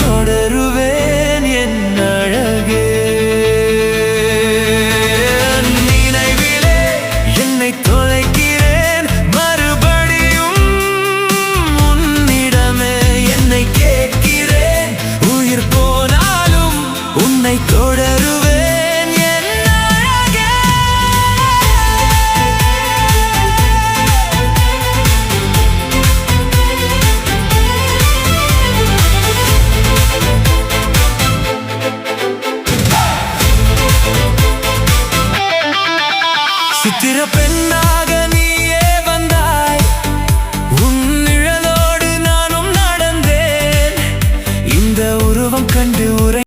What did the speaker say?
தொடருவேன் என் அழகே, நினைவிலே என்னை தொலைக்கிறேன், மறுபடியும் உன்னிடமே என்னை கேட்கிறேன். உயிர் போனாலும் உன்னை தொடருவேன் என் அழகே. சித்திர பெண்ணா